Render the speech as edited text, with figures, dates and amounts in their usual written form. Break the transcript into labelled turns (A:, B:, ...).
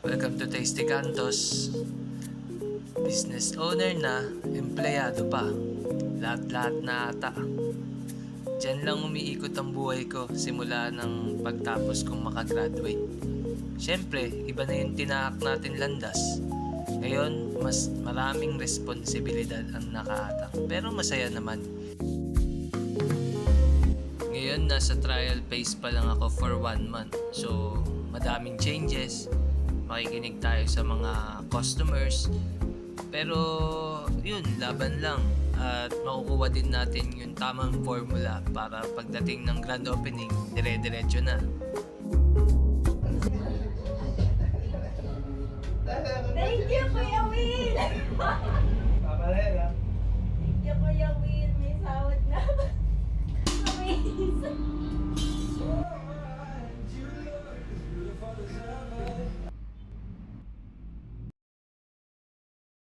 A: Welcome to Tasty Cantos. Business owner na, empleyado pa. Lahat-lahat na ata. Diyan lang umiikot ang buhay ko simula ng pagtapos kong makagraduate. Siyempre, iba na yung tinahak natin landas. Ngayon, mas maraming responsibilidad ang nakaatang. Pero masaya naman. Ngayon, nasa trial phase pa lang ako for 1 month. So, madaming changes. Makikinig tayo sa mga customers. Pero, yun, laban lang. At makukuha din natin yung tamang formula para pagdating ng grand opening, dire-diretso na.
B: Thank you, Kuya Will!
C: Papalit ha?
B: Thank you, Kuya Will. May sahod na. Amazing!